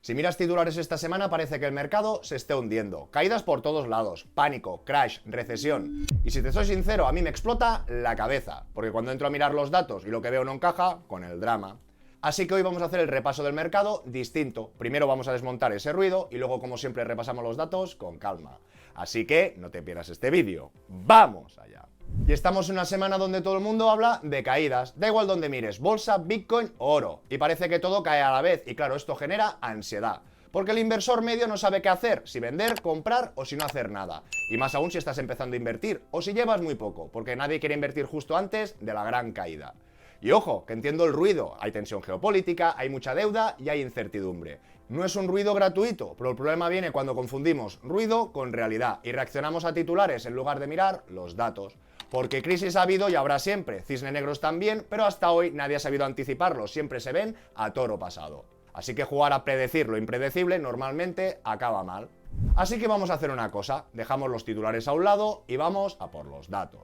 Si miras titulares esta semana parece que el mercado se esté hundiendo. Caídas por todos lados, pánico, crash, recesión. Y si te soy sincero, a mí me explota la cabeza, porque cuando entro a mirar los datos y lo que veo no encaja con el drama. Así que hoy vamos a hacer el repaso del mercado distinto. Primero vamos a desmontar ese ruido y luego, como siempre, repasamos los datos con calma. Así que no te pierdas este vídeo. ¡Vamos allá! Y estamos en una semana donde todo el mundo habla de caídas, da igual donde mires, bolsa, bitcoin o oro, y parece que todo cae a la vez, y claro, esto genera ansiedad, porque el inversor medio no sabe qué hacer, si vender, comprar o si no hacer nada, y más aún si estás empezando a invertir, o si llevas muy poco, porque nadie quiere invertir justo antes de la gran caída. Y ojo, que entiendo el ruido, hay tensión geopolítica, hay mucha deuda y hay incertidumbre. No es un ruido gratuito, pero el problema viene cuando confundimos ruido con realidad y reaccionamos a titulares en lugar de mirar los datos. Porque crisis ha habido y habrá siempre, cisnes negros también, pero hasta hoy nadie ha sabido anticiparlos, siempre se ven a toro pasado. Así que jugar a predecir lo impredecible normalmente acaba mal. Así que vamos a hacer una cosa, dejamos los titulares a un lado y vamos a por los datos.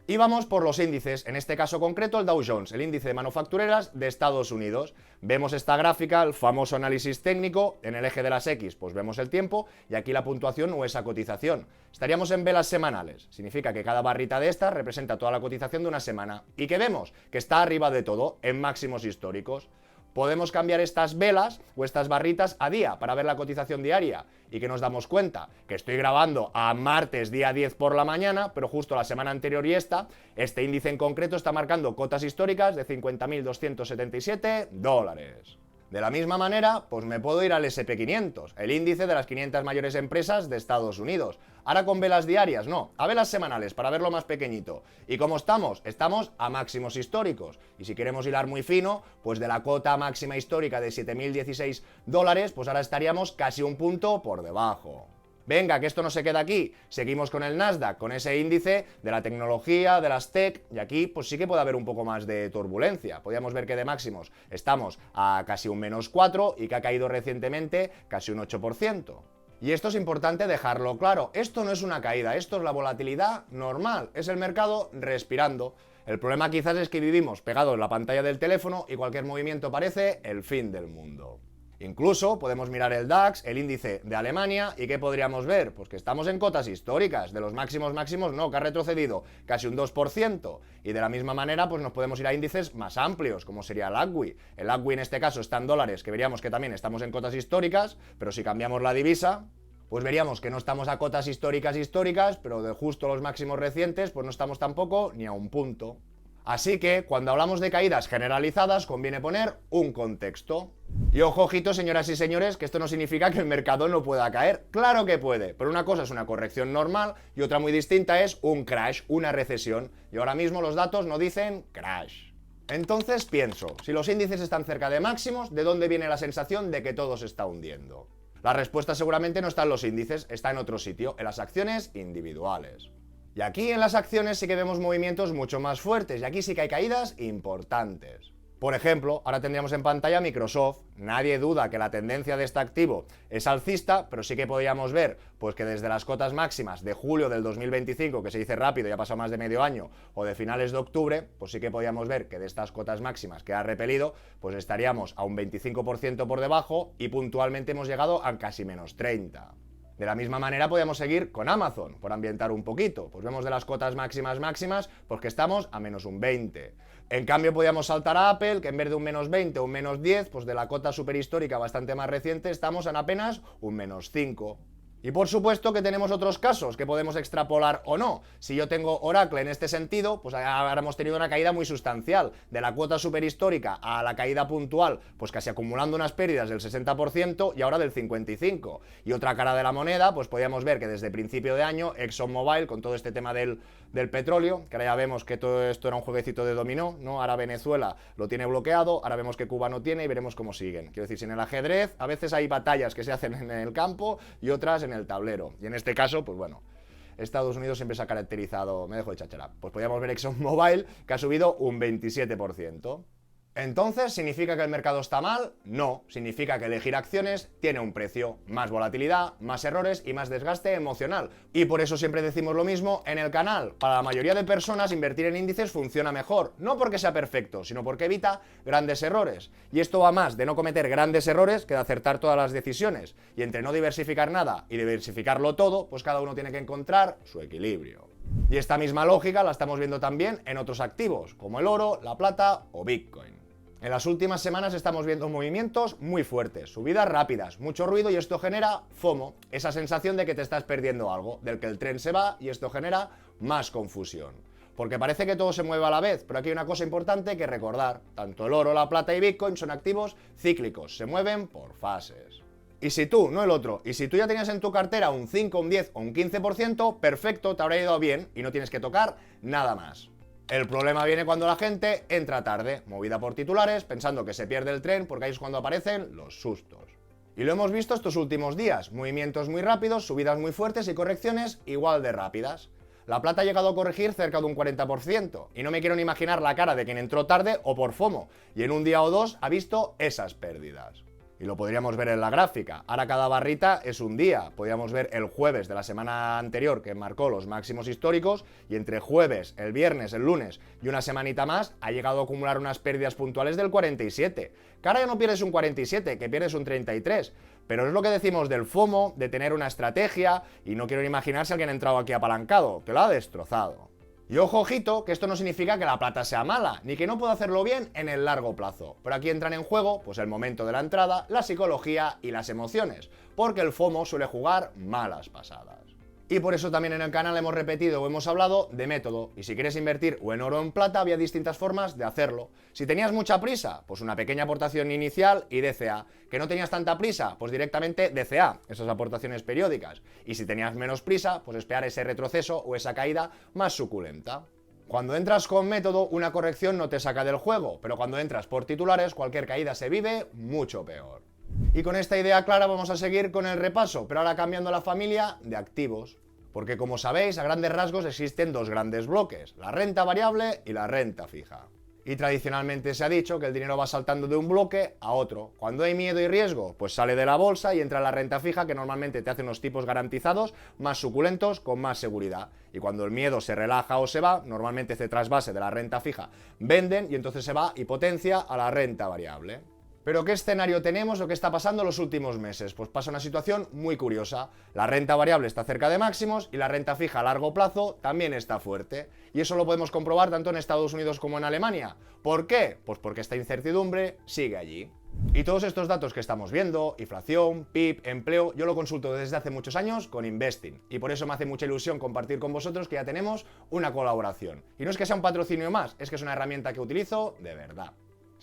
Y vamos por los índices, en este caso concreto el Dow Jones, el índice de manufactureras de Estados Unidos. Vemos esta gráfica, el famoso análisis técnico, en el eje de las X pues vemos el tiempo y aquí la puntuación o esa cotización. Estaríamos en velas semanales, significa que cada barrita de estas representa toda la cotización de una semana. ¿Y qué vemos? Que está arriba de todo, en máximos históricos. Podemos cambiar estas velas o estas barritas a día para ver la cotización diaria y que nos damos cuenta que estoy grabando a martes día 10 por la mañana, pero justo la semana anterior y este índice en concreto está marcando cotas históricas de 50.277 dólares. De la misma manera, pues me puedo ir al SP500, el índice de las 500 mayores empresas de Estados Unidos. Ahora con velas diarias, no, a velas semanales, para verlo más pequeñito. ¿Y cómo estamos? Estamos a máximos históricos. Y si queremos hilar muy fino, pues de la cota máxima histórica de 7.016 dólares, pues ahora estaríamos casi un punto por debajo. Venga, que esto no se queda aquí, seguimos con el Nasdaq, con ese índice de la tecnología, de las tech, y aquí pues sí que puede haber un poco más de turbulencia. Podríamos ver que de máximos estamos a casi un -4 y que ha caído recientemente casi un 8%. Y esto es importante dejarlo claro, esto no es una caída, esto es la volatilidad normal, es el mercado respirando. El problema quizás es que vivimos pegados en la pantalla del teléfono y cualquier movimiento parece el fin del mundo. Incluso podemos mirar el DAX, el índice de Alemania, ¿y qué podríamos ver? Pues que estamos en cotas históricas, de los máximos no, que ha retrocedido casi un 2%, y de la misma manera pues nos podemos ir a índices más amplios, como sería el ACWI. El ACWI en este caso está en dólares, que veríamos que también estamos en cotas históricas, pero si cambiamos la divisa, pues veríamos que no estamos a cotas históricas, pero de justo los máximos recientes, pues no estamos tampoco ni a un punto. Así que, cuando hablamos de caídas generalizadas, conviene poner un contexto. Y ojo, ojito, señoras y señores, que esto no significa que el mercado no pueda caer. ¡Claro que puede! Pero una cosa es una corrección normal y otra muy distinta es un crash, una recesión. Y ahora mismo los datos no dicen crash. Entonces pienso, si los índices están cerca de máximos, ¿de dónde viene la sensación de que todo se está hundiendo? La respuesta seguramente no está en los índices, está en otro sitio, en las acciones individuales. Y aquí en las acciones sí que vemos movimientos mucho más fuertes y aquí sí que hay caídas importantes. Por ejemplo, ahora tendríamos en pantalla Microsoft. Nadie duda que la tendencia de este activo es alcista, pero sí que podríamos ver pues que desde las cotas máximas de julio del 2025, que se dice rápido, ya ha pasado más de medio año, o de finales de octubre, pues sí que podríamos ver que de estas cotas máximas que ha repelido, pues estaríamos a un 25% por debajo y puntualmente hemos llegado a casi -30%. De la misma manera podemos seguir con Amazon, por ambientar un poquito. Pues vemos de las cotas máximas, pues que estamos a -20. En cambio podríamos saltar a Apple, que en vez de un -20 o un -10, pues de la cota superhistórica bastante más reciente estamos en apenas un -5. Y por supuesto que tenemos otros casos que podemos extrapolar o no. Si yo tengo Oracle en este sentido, pues ahora hemos tenido una caída muy sustancial. De la cuota superhistórica a la caída puntual, pues casi acumulando unas pérdidas del 60% y ahora del 55%. Y otra cara de la moneda, pues podríamos ver que desde principio de año, ExxonMobil, con todo este tema del petróleo, que ahora ya vemos que todo esto era un jueguecito de dominó, ¿no? Ahora Venezuela lo tiene bloqueado, ahora vemos que Cuba no tiene y veremos cómo siguen. Quiero decir, si en el ajedrez a veces hay batallas que se hacen en el campo y otras en el tablero. Y en este caso, pues bueno, Estados Unidos siempre se ha caracterizado, me dejo de chachara, pues podríamos ver ExxonMobil, que ha subido un 27%. Entonces, ¿significa que el mercado está mal? No, significa que elegir acciones tiene un precio, más volatilidad, más errores y más desgaste emocional. Y por eso siempre decimos lo mismo en el canal. Para la mayoría de personas invertir en índices funciona mejor, no porque sea perfecto, sino porque evita grandes errores. Y esto va más de no cometer grandes errores que de acertar todas las decisiones. Y entre no diversificar nada y diversificarlo todo, pues cada uno tiene que encontrar su equilibrio. Y esta misma lógica la estamos viendo también en otros activos, como el oro, la plata o Bitcoin. En las últimas semanas estamos viendo movimientos muy fuertes, subidas rápidas, mucho ruido y esto genera FOMO, esa sensación de que te estás perdiendo algo, del que el tren se va y esto genera más confusión. Porque parece que todo se mueve a la vez, pero aquí hay una cosa importante que recordar, tanto el oro, la plata y Bitcoin son activos cíclicos, se mueven por fases. Y si tú, no el otro, y si tú ya tenías en tu cartera un 5, un 10 o un 15%, perfecto, te habrá ido bien y no tienes que tocar nada más. El problema viene cuando la gente entra tarde, movida por titulares, pensando que se pierde el tren porque ahí es cuando aparecen los sustos. Y lo hemos visto estos últimos días, movimientos muy rápidos, subidas muy fuertes y correcciones igual de rápidas. La plata ha llegado a corregir cerca de un 40%, y no me quiero ni imaginar la cara de quien entró tarde o por FOMO, y en un día o dos ha visto esas pérdidas. Y lo podríamos ver en la gráfica. Ahora cada barrita es un día. Podríamos ver el jueves de la semana anterior que marcó los máximos históricos y entre jueves, el viernes, el lunes y una semanita más ha llegado a acumular unas pérdidas puntuales del 47. Que ahora ya no pierdes un 47, que pierdes un 33. Pero es lo que decimos del FOMO, de tener una estrategia y no quiero ni imaginar si alguien ha entrado aquí apalancado, que lo ha destrozado. Y ojo, ojito, que esto no significa que la plata sea mala, ni que no pueda hacerlo bien en el largo plazo. Pero aquí entran en juego, pues el momento de la entrada, la psicología y las emociones, porque el FOMO suele jugar malas pasadas. Y por eso también en el canal hemos repetido o hemos hablado de método, y si quieres invertir o en oro o en plata había distintas formas de hacerlo. Si tenías mucha prisa, pues una pequeña aportación inicial y DCA. Que no tenías tanta prisa, pues directamente DCA, esas aportaciones periódicas. Y si tenías menos prisa, pues esperar ese retroceso o esa caída más suculenta. Cuando entras con método, una corrección no te saca del juego, pero cuando entras por titulares, cualquier caída se vive mucho peor. Y con esta idea clara vamos a seguir con el repaso, pero ahora cambiando la familia de activos. Porque como sabéis, a grandes rasgos existen dos grandes bloques, la renta variable y la renta fija. Y tradicionalmente se ha dicho que el dinero va saltando de un bloque a otro. Cuando hay miedo y riesgo, pues sale de la bolsa y entra en la renta fija, que normalmente te hace unos tipos garantizados, más suculentos, con más seguridad. Y cuando el miedo se relaja o se va, normalmente hace trasvase de la renta fija, venden y entonces se va y potencia a la renta variable. ¿Pero qué escenario tenemos o qué está pasando en los últimos meses? Pues pasa una situación muy curiosa. La renta variable está cerca de máximos y la renta fija a largo plazo también está fuerte. Y eso lo podemos comprobar tanto en Estados Unidos como en Alemania. ¿Por qué? Pues porque esta incertidumbre sigue allí. Y todos estos datos que estamos viendo, inflación, PIB, empleo, yo lo consulto desde hace muchos años con Investing. Y por eso me hace mucha ilusión compartir con vosotros que ya tenemos una colaboración. Y no es que sea un patrocinio más, es que es una herramienta que utilizo de verdad.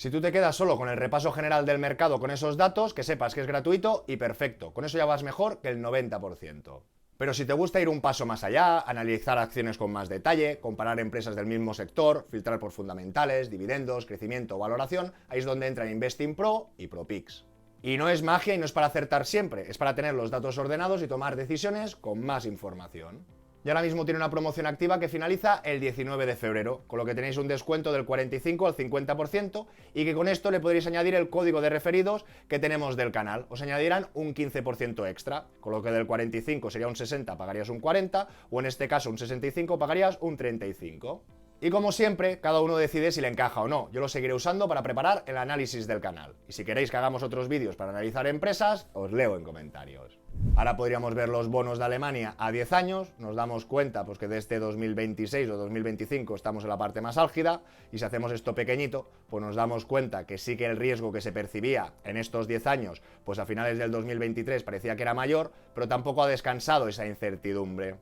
Si tú te quedas solo con el repaso general del mercado con esos datos, que sepas que es gratuito y perfecto. Con eso ya vas mejor que el 90%. Pero si te gusta ir un paso más allá, analizar acciones con más detalle, comparar empresas del mismo sector, filtrar por fundamentales, dividendos, crecimiento o valoración, ahí es donde entran Investing Pro y ProPix. Y no es magia y no es para acertar siempre, es para tener los datos ordenados y tomar decisiones con más información. Y ahora mismo tiene una promoción activa que finaliza el 19 de febrero, con lo que tenéis un descuento del 45 al 50% y que con esto le podréis añadir el código de referidos que tenemos del canal. Os añadirán un 15% extra, con lo que del 45 sería un 60, pagarías un 40, o en este caso un 65, pagarías un 35. Y como siempre, cada uno decide si le encaja o no. Yo lo seguiré usando para preparar el análisis del canal. Y si queréis que hagamos otros vídeos para analizar empresas, os leo en comentarios. Ahora podríamos ver los bonos de Alemania a 10 años, nos damos cuenta pues que de este 2026 o 2025 estamos en la parte más álgida, y si hacemos esto pequeñito, pues nos damos cuenta que sí que el riesgo que se percibía en estos 10 años, pues a finales del 2023 parecía que era mayor, pero tampoco ha descansado esa incertidumbre.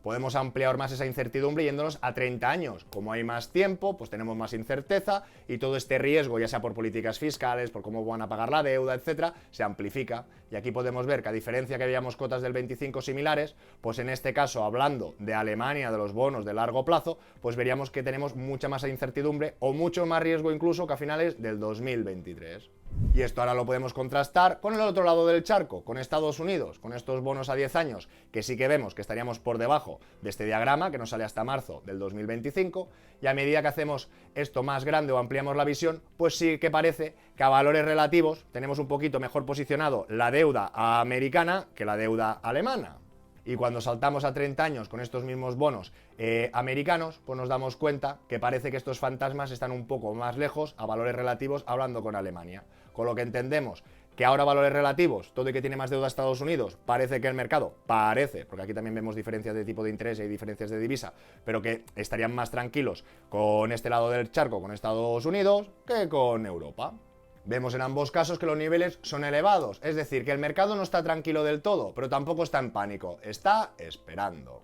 Podemos ampliar más esa incertidumbre yéndonos a 30 años. Como hay más tiempo, pues tenemos más incerteza y todo este riesgo, ya sea por políticas fiscales, por cómo van a pagar la deuda, etcétera, se amplifica. Y aquí podemos ver que a diferencia que veíamos cotas del 25 similares, pues en este caso, hablando de Alemania, de los bonos de largo plazo, pues veríamos que tenemos mucha más incertidumbre o mucho más riesgo incluso que a finales del 2023. Y esto ahora lo podemos contrastar con el otro lado del charco, con Estados Unidos, con estos bonos a 10 años, que sí que vemos que estaríamos por debajo de este diagrama, que nos sale hasta marzo del 2025, y a medida que hacemos esto más grande o ampliamos la visión, pues sí que parece que a valores relativos tenemos un poquito mejor posicionado la deuda americana que la deuda alemana. Y cuando saltamos a 30 años con estos mismos bonos americanos, pues nos damos cuenta que parece que estos fantasmas están un poco más lejos a valores relativos hablando con Alemania. Con lo que entendemos que ahora valores relativos, todo y que tiene más deuda Estados Unidos, parece que el mercado, porque aquí también vemos diferencias de tipo de interés y diferencias de divisa, pero que estarían más tranquilos con este lado del charco, con Estados Unidos, que con Europa. Vemos en ambos casos que los niveles son elevados, es decir, que el mercado no está tranquilo del todo, pero tampoco está en pánico, está esperando.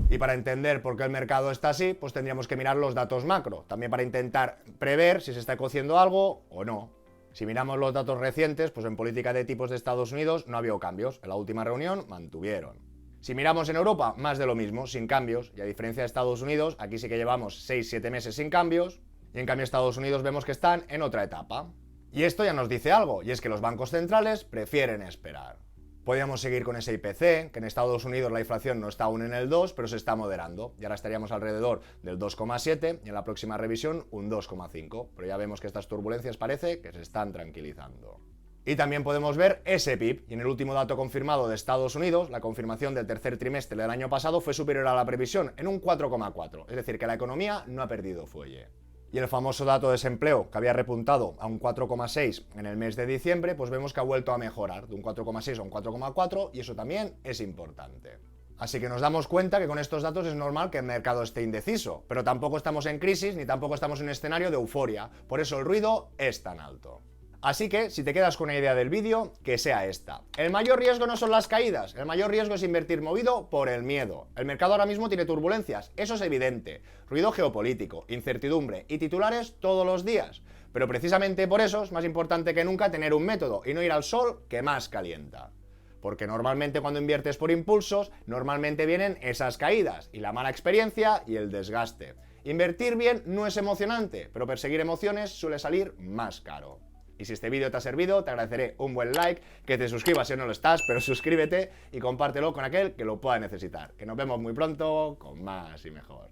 Y para entender por qué el mercado está así, pues tendríamos que mirar los datos macro, también para intentar prever si se está cociendo algo o no. Si miramos los datos recientes, pues en política de tipos de Estados Unidos no ha habido cambios, en la última reunión mantuvieron. Si miramos en Europa, más de lo mismo, sin cambios, y a diferencia de Estados Unidos, aquí sí que llevamos 6-7 meses sin cambios, y en cambio Estados Unidos vemos que están en otra etapa. Y esto ya nos dice algo, y es que los bancos centrales prefieren esperar. Podríamos seguir con ese IPC, que en Estados Unidos la inflación no está aún en el 2, pero se está moderando. Y ahora estaríamos alrededor del 2,7 y en la próxima revisión un 2,5. Pero ya vemos que estas turbulencias parece que se están tranquilizando. Y también podemos ver ese PIB, y en el último dato confirmado de Estados Unidos, la confirmación del tercer trimestre del año pasado fue superior a la previsión en un 4,4. Es decir, que la economía no ha perdido fuelle. Y el famoso dato de desempleo, que había repuntado a un 4,6 en el mes de diciembre, pues vemos que ha vuelto a mejorar de un 4,6 a un 4,4 y eso también es importante. Así que nos damos cuenta que con estos datos es normal que el mercado esté indeciso, pero tampoco estamos en crisis ni tampoco estamos en un escenario de euforia, por eso el ruido es tan alto. Así que, si te quedas con una idea del vídeo, que sea esta. El mayor riesgo no son las caídas, el mayor riesgo es invertir movido por el miedo. El mercado ahora mismo tiene turbulencias, eso es evidente. Ruido geopolítico, incertidumbre y titulares todos los días. Pero precisamente por eso es más importante que nunca tener un método y no ir al sol que más calienta. Porque normalmente cuando inviertes por impulsos, normalmente vienen esas caídas y la mala experiencia y el desgaste. Invertir bien no es emocionante, pero perseguir emociones suele salir más caro. Y si este vídeo te ha servido, te agradeceré un buen like, que te suscribas si no lo estás, pero suscríbete y compártelo con aquel que lo pueda necesitar. Que nos vemos muy pronto con más y mejor.